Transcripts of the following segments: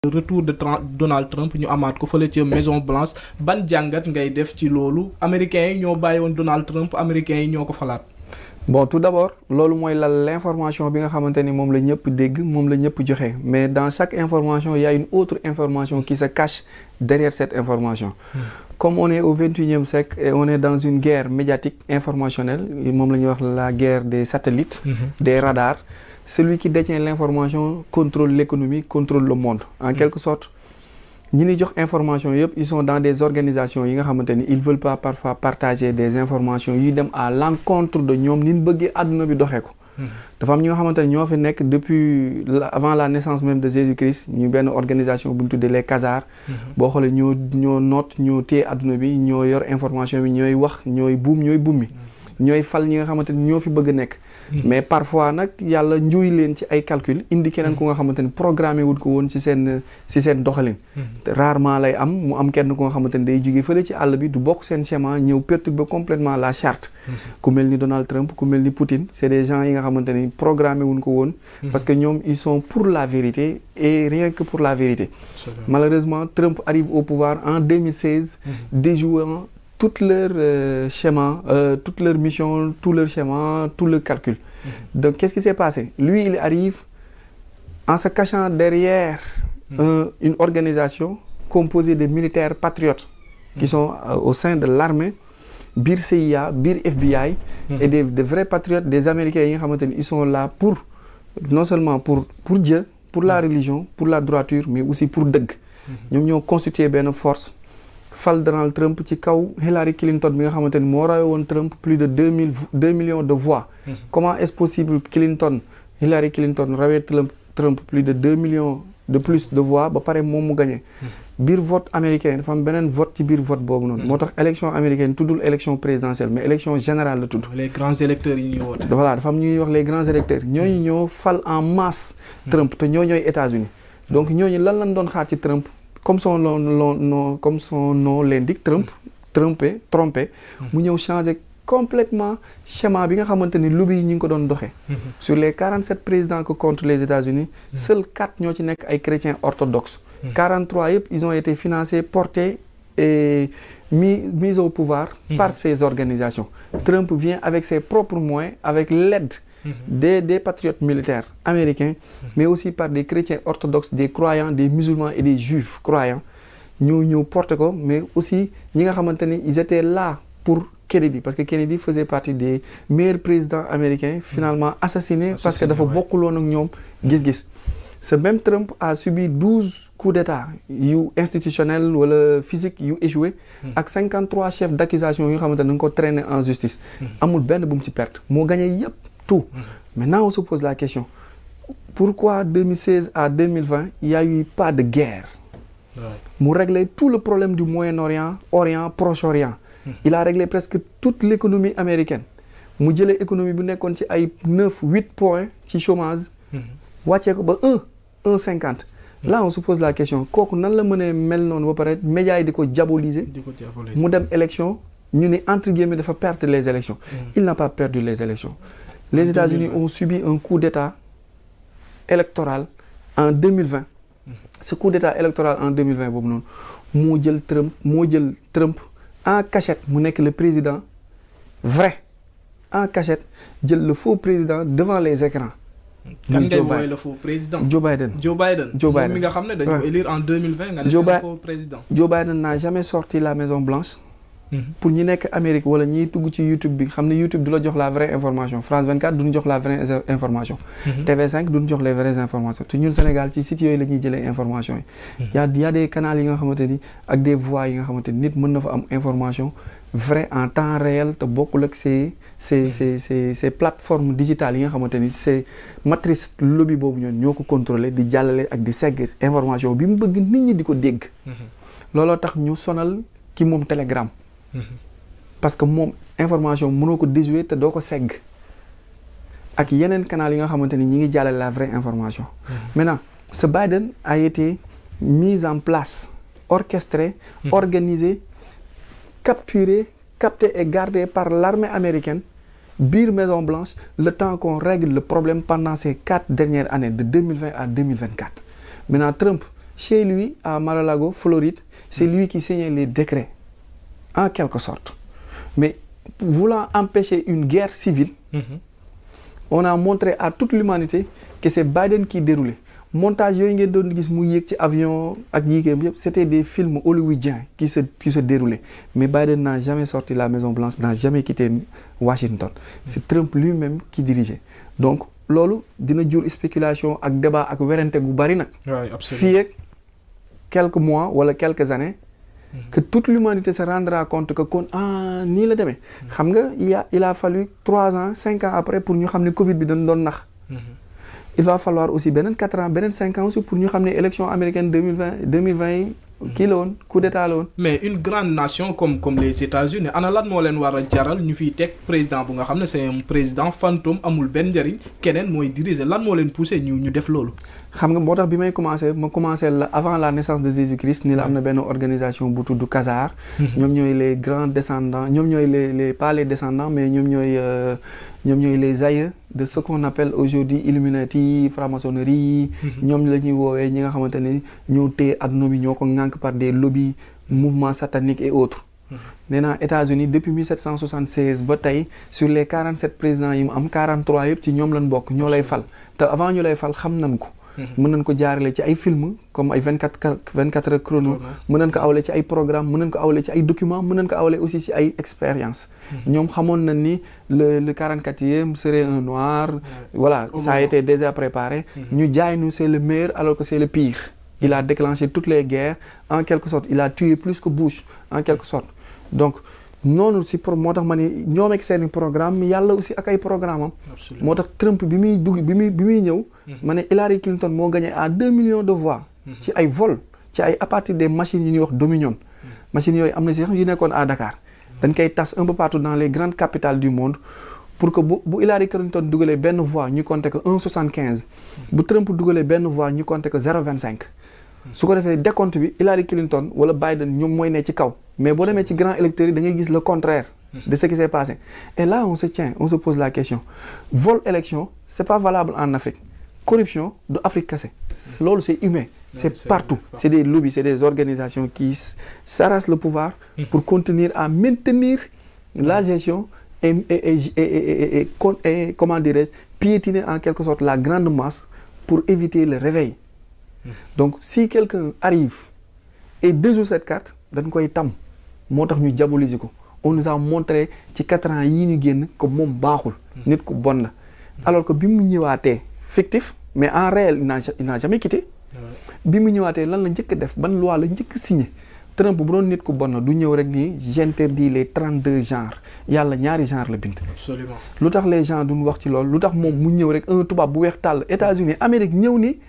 retour de Donald Trump ñu amaat ko fële ca Maison Blanche ban jàngat ngay def ci loolu américains yi ñoo bàyyi woon Donald Trump américains yi ñoo ko falaat. Bon, tout d'abord loolu mooy l'information bi nga xamante ni moom la ñëpp dégg moom la ñëpp joxe mais dans chaque information il y a une autre information qui se cache derrière cette information. Comme on est au 21e siècle et on est dans une guerre médiatique informationnelle moom la ñuy wax la guerre des satellites. Des radars. Celui qui détient l'information contrôle l'économie, contrôle le monde. En quelque sorte, ñi ni jox information yëpp ils sont dans des organisations yi nga xamante ni ils veulent pas parfois partager des informations yuy dem à l'encontre de ñoom ni ñu bëggee àdduna bi doxee ko. dafa am ñi nga xamante ni ñoo fi nekk depuis avant la naissance même de Jésus-Christ ñu benn organisation bu ñu tuddee les Khazars. boo xoolee ñoo noot ñoo téye àdduna bi ñoo yor information bi ñooy wax ñooy buum mi. ñooy fal ñi nga xamante ni ñoo fi bëgg a nekk. mais parfois nag yàlla njuuy leen ci ay calcul indi keneen ku nga xamante ni programmé wul ko woon ci seen doxalin. Rarement lay am mu am kenn ku nga xamante ni day jógee fële ci àll bi du bokk seen schéma ñëw perturber complètement la charte. ku mel ni Donald Trump ku mel ni Poutine c'est des gens yi nga xamante ni programmé wuñ ko woon. parce que ñoom ils sont pour la vérité et rien que pour la vérité. Malheureusement Trump arrive au pouvoir en 2016. déjouant tout leur schéma, toute leur mission, tout leur schéma, tout leur calcul. Donc, qu'est-ce qui s'est passé? Lui, il arrive en se cachant derrière une organisation composée de militaires patriotes qui sont au sein de l'armée, bir CIA, bir FBI, et de vrais patriotes, des Américains, ils sont là pour, non seulement pour Dieu, pour la religion, pour la droiture, mais aussi pour Deg. Ils ont constitué une force. Fal Donald Trump ci kaw Hillary Clinton bi nga xamante ni moo rawee woon Trump plus de 2 millions de voix. Comment est-ce possible Hillary Clinton rawee Trump plus de 2 millions de plus de voix ba pare moom mu gagné. biir vote américain dafa am beneen vote ci biir vote boobu noonu. moo tax élection américaine tuddul élection présidentielle mais élection générale la tudd. les grands électeurs yi ñuy woote. voilà dafa am ñuy wax les grands électeurs ñooñu ñoo fal en masse. Trump te ñooy États-Unis donc ñooñu lan lañ doon xaar ci Trump. Comme son nom l'indique, trompé, mu ñëw changer complètement schéma bi nga xamante ni lobby yi ñu ngi ko doon doxee. Sur les 47 présidents que comptent les États-Unis, seuls 4 ñoo ci nekk ay chrétiens orthodoxes. 43 yëpp ils ont été financés, portés et mis au pouvoir par ces organisations. Trump vient avec ses propres moyens, avec l'aide des patriotes militaires américains, mais aussi par des chrétiens orthodoxes, des croyants, des musulmans et des juifs croyants. Nous portent quoi, mais aussi ils étaient là pour Kennedy, parce que Kennedy faisait partie des meilleurs présidents américains, finalement assassinés parce que dafa bokkul woon ak ñoom gis-gis. Ce même Trump a subi 12 coups d'état institutionnels ou physiques yu échoué, avec 53 chefs d'accusation yu xamante ne ko traîner en justice. Amul benn bu mu ci perte moo gagné yépp. Tout. Maintenant, on se pose la question, pourquoi 2016 à 2020, il n'y a eu pas de guerre? Pour régler tout le problème du Moyen-Orient, Proche-Orient. Il a réglé presque toute l'économie américaine. Il a réglé l'économie qui a 9-8 points de chômage. Il a 1,50. Là, on se pose la question, comment les médias ont diabolisé? Il y a élection, entre guillemets, de perdre les élections. Il n'a pas perdu les élections. Les États-Unis ont subi un coup d'État électoral en 2020. Ce coup d'État électoral en 2020, moo jël Trump en cachette mu nekk le président vrai en cachette jël le faux président devant les écrans. Kan ngay mooy le faux président? Joe Biden. Moom mi nga xam ne dañ ko élire en 2020 nga ne c'est le faux président. Joe Biden n'a jamais sorti la Maison Blanche. Pour ñi nekk Amérique wala ñiy tugg ci YouTube bi xam ne YouTube du la jox la vraie information. France 24 duñu jox la vraie information. TV5 duñu jox les vraies informations te ñun Sénégal ci site yooyu la ñuy jëlee information yi. y a des canaux yi nga xamante ni ak des voix yi nga xamante ni nit mën na fa am information vraie en temps réel te bokkul ak ces plateformes digitales yi nga xamante ni c'est matrice lobby boobu ñoo ko contrôler di jàllale ak di segg information bi mu bëgg nit ñi di ko dégg. looloo tax ñu sonal ki moom Telegram. Parce que mon information mënoo ko déjouer te doo ko segg ak yeneen canal yi nga xamante ni ñi ngi jàllale la vraie information. Maintenant ce Biden a été mis en place, orchestré, organisé, capturé, capté et gardé par l'armée américaine biir Maison Blanche le temps qu'on règle le problème pendant ces 4 dernières années de 2020 à 2024. Maintenant Trump chez lui à Mar-a-Lago, Floride, c'est lui qui signait les décrets, en quelque sorte. Mais voulant empêcher une guerre civile, on a montré à toute l'humanité que c'est Biden qui déroulait. Montage yooyu ngeen doon gis mu yéeg ci avion ak yéegam yëpp c'était des films hollywoodiens qui se déroulaient. Mais Biden n'a jamais sorti la Maison Blanche, n'a jamais quitté Washington. C'est Trump lui-même qui dirigeait. Donc loolu dina jur spéculation ak débat ak werante gu bari nag. Fii ak quelques mois wala quelques années. Que toute l'humanité se rendra compte que kon nii la demee. Xam nga il a fallu 3 ans 5 ans après pour ñu xam ne Covid bi dañ doon nax. Il va falloir aussi beneen 4 ans beneen 5 ans aussi pour ñu xam ne élection américaine 2020 yi kii la woon coup d'état la woon. Mais une grande nation comme les États-Unis ana lan moo leen war a jaral ñu fiy teg président bu nga xam ne c'est un président fantôme amul benn njëriñ keneen mooy diriger lan moo leen poussé ñu def loolu. xam nga moo tax bi may commencé la avant la naissance de Jésus-Christ ni la am na benn organisation bu tudd Khazar. ñoom ñooy les grands descendants ñoom ñooy les pas les descendants mais ñoom ñooy les aïeux de ce qu'on appelle aujourd'hui Illuminati franc-maçonnerie. ñoom la ñuy woowee ñi nga xamante ni ñoo téye adduna bi ñoo ko ŋànk par des lobbies mouvements sataniques et autres. nee naa États-Unis depuis 1776 ba tey sur les 47 présidents yi mu am 43 yëpp ci ñoom lañ bokk ñoo lay fal te avant ñu lay fal xam nañ ko. mën nañ ko jaarale ci ay film comme ay 24 heures chrono mën nañ ko awale ci ay programme mën nañ ko awale ci ay documents mën nañ ko awale aussi ci ay expérience ñoom xamoon nañ ni le 44e serait un noir voilà ça a été déjà préparé ñu jaay ñu c'est le meilleur alors que c'est le pire il a déclenché toutes les guerres en quelque sorte il a tué plus que Bush en quelque sorte donc noonu si moo tax ma ne ñoom ak seen programme yàlla aussi ak ay programme am moo tax Trump bi muy dugg bi muy ñëw ma ne Hillary Clinton moo gagné à 2 millions de voix ci ay vol ci ay à partir des machines yi ñuy wax Dominion machines yooyu am na si xam yi nekkoon à Dakar dañ koy tas un peu partout dans les grandes capitales du monde pour que bu Hillary Clinton dugalee benn voix ñu compter que 1,75 bu Trump dugalee benn voix ñu compter que 0,25 su ko defee décompte bi Hillary Clinton wala Biden ñoom mooy ne ci kaw mais boo demee ci grand électeurs yi da ngay gis le contraire de ce qui s'est passé et là on se pose la question vol élection c'est pas valable en Afrique corruption du Afrique kese loolu c'est humain c'est partout c'est des lobbies c'est des organisations qui s'arrachent le pouvoir pour continuer à maintenir la gestion et comment dirais-je piétiner en quelque sorte la grande masse pour éviter le réveil. Donc si quelqu'un arrive et 2 jours cette carte dañ koy tam moo tax ñu diaboliser ko on nous a montré ci 4 ans yii ñu génn que moom baaxul nit ku bon la alors que bi mu ñëwaatee fictif mais en réel il n'a jamais quitté bi mu ñëwaatee lan la njëkk def ban loi la njëkk signé Trump bu doon nit ku bon la du ñëw rek nii j'interdis les 32 genres yàlla ñaari genre la bind. Absolument. lu tax les gens duñ wax ci loolu lu tax moom mu ñëw rek un tubaab bu weex tàll États-Unis Amérique ñëw ni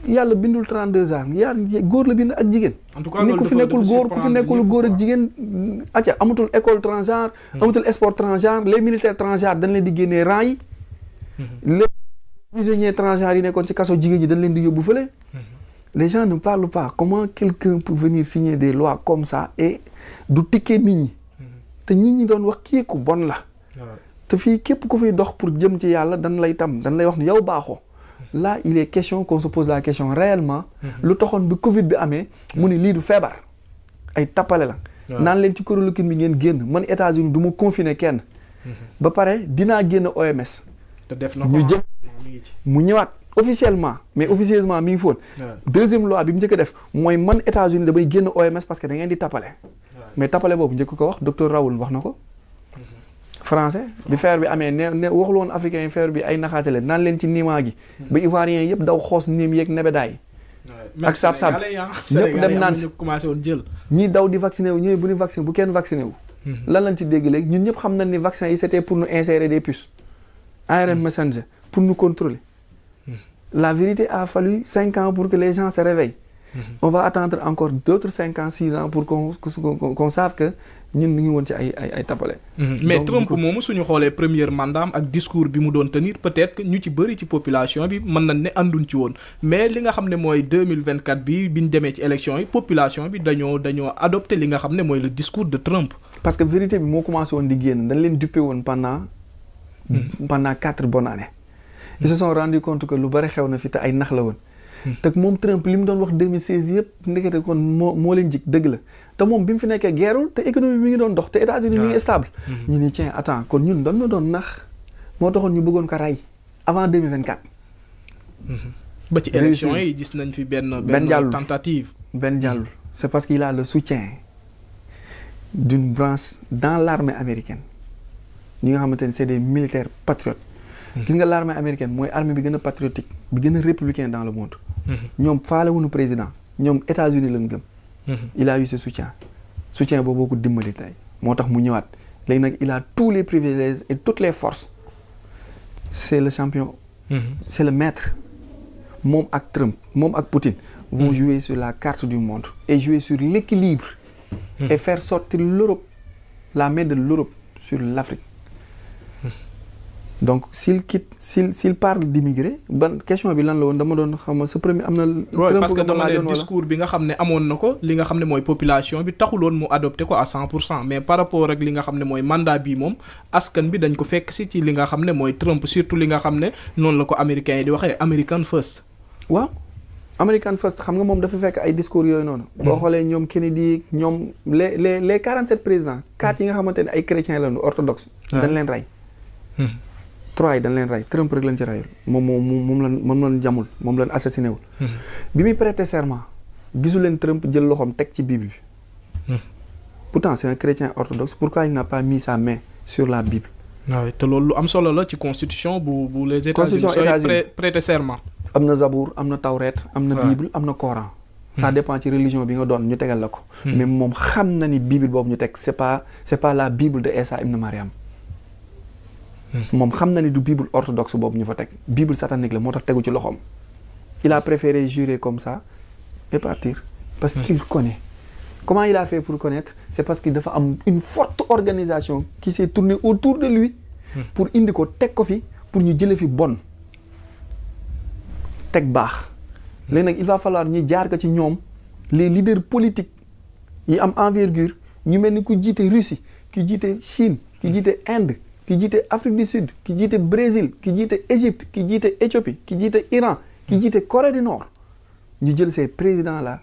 yàlla bindul 32 genres yaa góor la bind ak jigéen. en tout cas ni ku fi nekkul góor ku fi nekkul góor ak jigéen. acca amatul école transgenre. amatul sport transgenre les militaires transgenres dañ leen di génnee rang yi. les prisonniers transgenres yi nekkoon ci kaso jigéen ñi dañ leen di yóbbu fële. Les gens ne parlent pas comment quelqu'un peut venir signer des lois comme ça et du tikkee nit ñi. te nit ñi doon wax kii ku bon la. te fii képp ku fiy dox pour jëm ci yàlla dañ lay wax ne yow baaxoo. Là il est question qu'on se pose la question réellement. lu taxoon bi Covid bi amee. mu ni lii du feebar. ay tappale la. naan leen ci chloroquine bi ngeen génn man États-Unis du ma confiner kenn. ba pare dinaa génn OMS. te def na ko ñu jëm mu ñëwaat. officiellement mais officieusement mi ngi foon. deuxième loi bi mu njëkk a def mooy man États-Unis damay génn OMS parce que da ngeen di tappale. mais tappale boobu njëkk ko wax docteur Raoul wax na ko. français bi feebar bi amee ne waxul woon africain yi feebar bi ay naxaate leen naan leen ci niimaa gi. ba ivoirien yëpp daw xoos niim yeeg nebedaay. ak saab-saab ñëpp dem naan si commencé woon jël. ñii daw di vacciné wu ñii bu ñu vacciné bu kenn vacciné wu. lan lañ ci dégg léegi ñun ñëpp xam nañ ni vaccin yi c'était pour nous insérer des puces. ARN messenger pour nous contrôler. La vérité a fallu 5 ans pour que les gens se réveillent. On va attendre encore d'autres 5 ans 6 ans pour qu'on sache que ñun ñu ngi woon ci ay tapale. Mais donc, Trump moomu suñu xoolee premier mandat ak discours bi mu doon tenir peut-être que ñu ci bëri ci population bi mën nañ ne ànduñ ci woon mais li nga xam ne mooy 2024 bi ñu demee ci élection yi population bi dañoo adopté li nga xam ne mooy le discours de Trump. Parce que vérité bi moo commencé woon di génn dañ leen duppee woon pendant 4 bonnes années. Ils se sont rendu compte que lu bari xew na fi te ay nax la woon te moom Trump li mu doon wax 2016 yëpp ndekete kon moo leen jik dëgg la te moom bi mu fi nekkee guerrewul te économie mi ngi doon dox te États-Unis mi ngi stable. ñu ni tiens attends kon ñun doon na doon nax moo taxoon ñu bëggoon ko rey avant 2024. ba ci élection yi gis nañ fi benn tentative. benn jàllul c'est parce qu'il a le soutien d'une branche dans l'armée américaine ñi nga xamante ni c'est des militaires patriotes. gis nga l'armée américaine mooy armée bi gën a patriotique bi gën a républicain dans le monde. ñoom faalewuñu président ñoom États-Unis lañ gëm. il a eu ce soutien boobu ko dimbali tey moo tax mu ñëwaat léegi nag il a tous les privilèges et toutes les forces c'est le champion. c'est le maître. moom ak Trump moom ak Poutine vont jouer sur la carte du monde et jouer sur l'équilibre et faire sortir l'Europe, la main de l'Europe sur l'Afrique. Donc s'il parle d'immigrer ban question bi lan la woon dama doon xam sa premier am na. parce que dama ne discours bi nga xam ne amoon na ko li nga xam ne mooy population bi taxuloon mu adopté ko à 100% mais par rapport ak li nga xam ne mooy mandat bi moom askan bi dañ ko fekk si ci li nga xam ne mooy Trump surtout li nga xam ne noonu la ko américains yi di waxee American first. waaw American first xam nga moom dafa fekk ay discours yooyu noonu. boo xoolee ñoom Kennedy ñoom les 47 présidents 4 yi nga xamante ne ay chrétiens lañu orthodoxe. dañ leen rey. 3 yi dañ leen rey Trump rek lañ ci reyul moom lañ jamul moom lañ assassiné wul. bi muy prêter serment gisu leen Trump jël loxoom teg ci Bible bi. pourtant c'est un chrétien orthodoxe pourquoi il n'a pas mis sa main sur la Bible. waaw te loolu lu am solo la ci constitution bu les États-Unis sooy prêter serment. am na Zabour am na Tawret am na Bible am na Coran. ça dépend ci religion bi nga doon ñu tegal la ko. mais moom xam na ni Bible boobu ñu teg c'est pas la Bible de Isa ibn Mariam. moom xam na ni du Bible orthodoxe boobu ñu fa teg Bible satanique la moo tax tegu ci loxoom. il a préféré jurer comme ça et partir. parce qu'il connaît. comment il a fait pour connaître c'est parce que dafa am une forte organisation qui s'est tournée autour de lui. pour indi ko teg ko fi pour ñu jële fi bon. teg baax léegi nag il va falloir ñu jaar ko ci ñoom les leaders politiques yi am envergure ñu mel ni ku jiite Russie ki jiite Chine ki jiite Inde ki jiite Afrique du Sud ki jiite Brésil ki jiite Égypte ki jiite Éthiopie ki jiite Iran ki jiite Corée du Nord ñu jël ces présidents là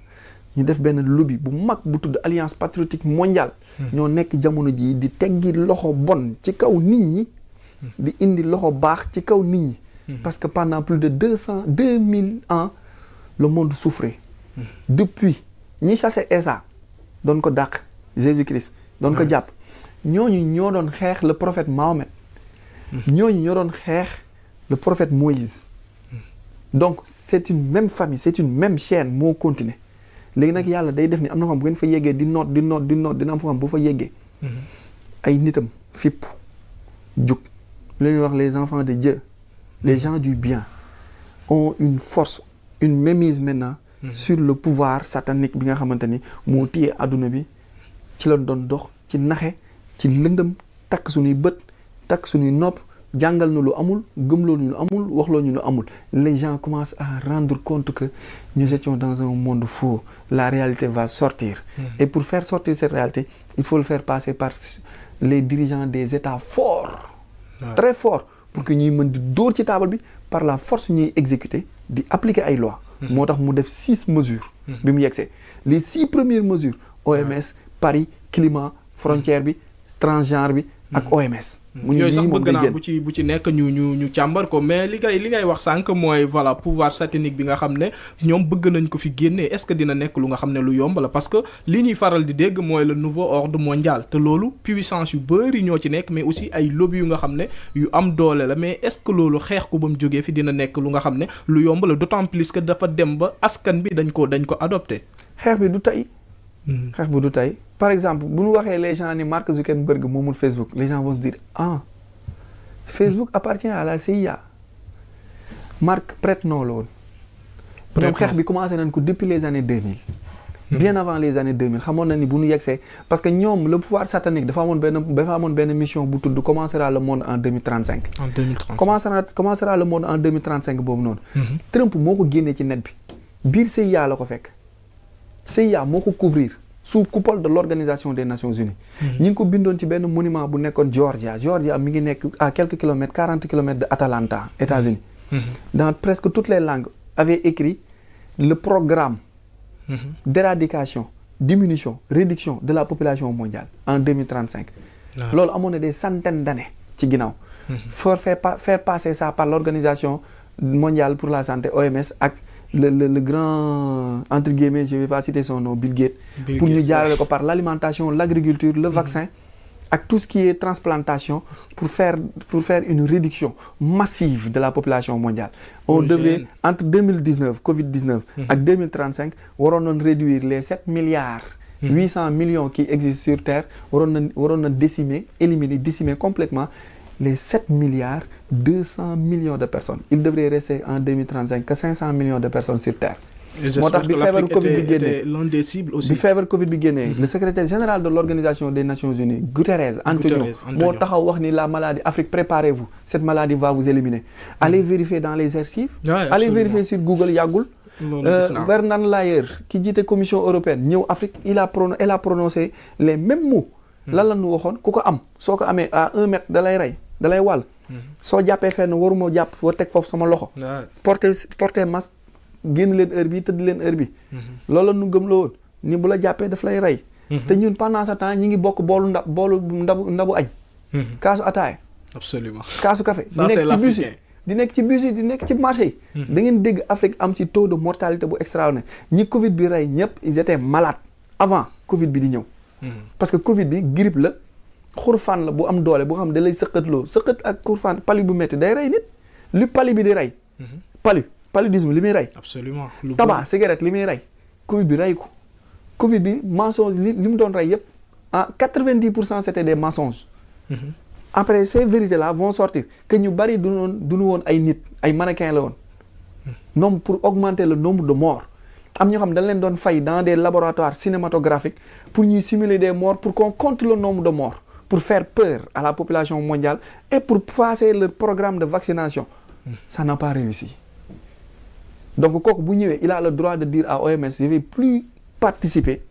ñu def benn lobby bu mag bu tudd Alliance patriotique mondiale ñoo nekk jamono jii di teggi loxo bon ci kaw nit ñi di indi loxo baax ci kaw nit ñi. Parce que pendant plus de 2000 ans, le monde souffrait. Depuis, ñi chassé Isa doon ko dàq Jésus-Christ doon ko jàpp ñooñu ñoo doon xeex le prophète Mahomet. ñooñu ñoo doon xeex le prophète Moïse. donc c'est une même famille c'est une même chaîne moo continuer léegi nag yàlla day def ni am na xam bu ngeen fa yeggee di noot dina am fa xam bu fa yeggee. ay nitam fipp jug li ñuy wax les enfants de Dieu. les gens du bien ont une force une mainmise maintenant sur le pouvoir satanique bi nga xamante ni moo téye adduna bi ci lañ doon dox ci naxe ci lëndëm takk suñuy bët takk suñuy nopp jàngal na lu amul gëmloo ñu lu amul waxloo ñu lu amul les gens commencent à rendre compte que nous étions dans un monde faux la réalité va sortir et pour faire sortir cette réalité il faut le faire passer par les dirigeants des États forts très forts pour que ñuy mën di dóor ci table bi par la force ñuy exécuter di appliquer ay lois. moo tax mu def 6 mesures. bi mu yegsee les 6 premières mesures. OMS Paris climat frontière bi transgenre bi ak OMS. yooyu sax bëgg naa bu ci nekk ñu càmbar ko mais li ngay wax sànq mooy voilà pouvoir satanique bi nga xam ne ñoom bëgg nañ ko fi génnee est-ce que dina nekk lu nga xam ne lu yomb la parce que li ñuy faral di dégg mooy le nouveau ordre mondial te loolu puissance yu bari ñoo ci nekk mais aussi ay lobby yu nga xam ne yu am doole la mais est-ce que loolu xeex ko ba mu jógee fi dina nekk lu nga xam ne lu yomb la d'autant plus que dafa dem ba askan bi dañ ko adopté. xeex bi du tey. xeex bi du tey. par exemple bu ñu waxee les gens ni Mark Zuckerberg moomul Facebook les gens vont se dire Facebook appartient à la CIA Mark prête-nom la woon. ñoom xeex bi commencé nañ ko depuis les années 2000. bien avant les années 2000 xamoon na ni bu ñu yegsee parce que ñoom le pouvoir satanique dafa amoon benn mission bu tudd commencera le monde en 2035. en 2035 commencera le monde en 2035 boobu noonu. Trump moo ko génnee ci net bi biir CIA la ko fekk CIA moo ko couvrir. sous coupole de l'Organisation des Nations Unies. ñi ngi ko bindoon ci benn monument bu nekkoon Georgia mi ngi nekk à quelques kilomètres 40 kilomètres de Atlanta États-Unis. dans presque toutes les langues avait écrit le programme d'éradication, diminution, réduction de la population mondiale en 2035. loolu amoon na des centaines d'années ci ginnaaw. faire passer ça par l'organisation mondiale pour la santé OMS ak le grand entre guillemets je vais pas citer son nom Bill Gates. pour ñu jaarale ko par l'alimentation, l'agriculture, le vaccin ak tout ce qui est transplantation pour faire une réduction massive de la population mondiale. On devrait entre 2019 Covid-19 ak 2035 waroon nañ réduire les 7 milliards 800 millions qui existent sur Terre waroon na décimer complètement les 7 milliards 200 millions de personnes. Il devrait rester en 2035 que 500 millions de personnes sur Terre. moo tax bi feebar Covid bi génnee l'un des cibles aussi. bi feebar Covid bi génnee le secrétaire général de l'Organisation des Nations Unies Guterres Antonio moo taxaw wax ni la maladie Afrique préparez-vous, cette maladie va vous éliminer. Allez vérifier dans les archives. Allez vérifier sur Google yàggul. Vernon Layer ki jiite commission européenne ñëw Afrique elle a prononcé les mêmes mots. lan la ñu waxoon ku ko am soo ko amee à 1 mètre da lay rey da lay wàll. soo jàppee fenn waruma jàpp war teg foofu sama loxo. porter masque. génn leen heure bi tëdd leen heure bi. loolu la ñu gëm la woon ni bu la jàppee daf lay rey. te ñun pendant ce temps ñi ngi bokk boolu ndabu añ. kaasu ataaya. absolument kaasu café. di nekk ci bus yi di nekk ci marché yi. da ngeen dégg Afrique am ci taux de mortalité bu extraordinaire ñi Covid bi rey ñëpp ils étaient malades avant Covid bi di ñëw. parce que Covid bi grippe la xurfaan la bu am doole bu xam da lay sëqatloo sëqat ak xurfaan palu bu métti day rey nit li pali bi di rey. paludisme li muy rey. absolument tabac cigarette li muy rey. Covid bi rey ko. Covid bi mensonge li mu doon rey yëpp ah 90% c'était des mensonges. Après ces vérités là vont sortir que ñu bari du woon ay nit ay mannequins la woon. nombre pour augmenter le nombre de morts. am ñoo xam dañ leen doon fay dans des laboratoires cinématographiques pour ñuy simuler des morts pour qu'on compte le nombre de morts pour faire peur à la population mondiale et pour passer leur programme de vaccination. Ça n'a pas réussi. Donc kooku bu ñëwee il a le droit de dire à OMS je vais plus participer.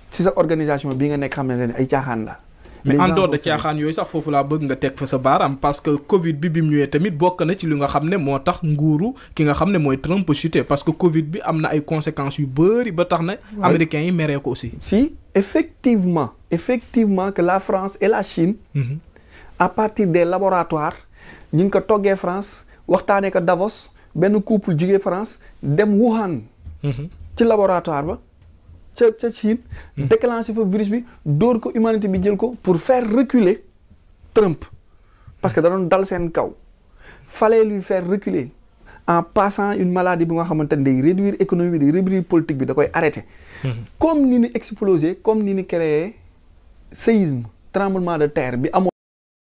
ci sa organisation bi nga nekk xam ne ay caaxaan la. mais en dehors de caaxaan yooyu sax foofu laa bëgg nga teg fa sa baaraam parce que Covid bi mu ñëwee tamit bokk na ci li nga xam ne moo tax nguuru ki nga xam ne mooy Trump chuté parce que Covid bi am na ay conséquences yu bëri ba tax na. américains yi meree ko aussi. si effectivement que la France et la Chine. à partir des laboratoires ñu ngi ko toggee France waxtaanee ko Davos benn couple jugee France dem Wuhan. ci laboratoire ba. ca Chine déclenché fa virus bi dóor ko humanité bi jël ko pour faire reculer Trump parce que da doon dal seen kaw fallait lui faire reculer en passant une maladie bu nga xamante ne day réduire économie bi day réduire politique bi da koy arrêter comme ni ñu explosé comme ni ñu créé séisme tremblement de terre bi amoon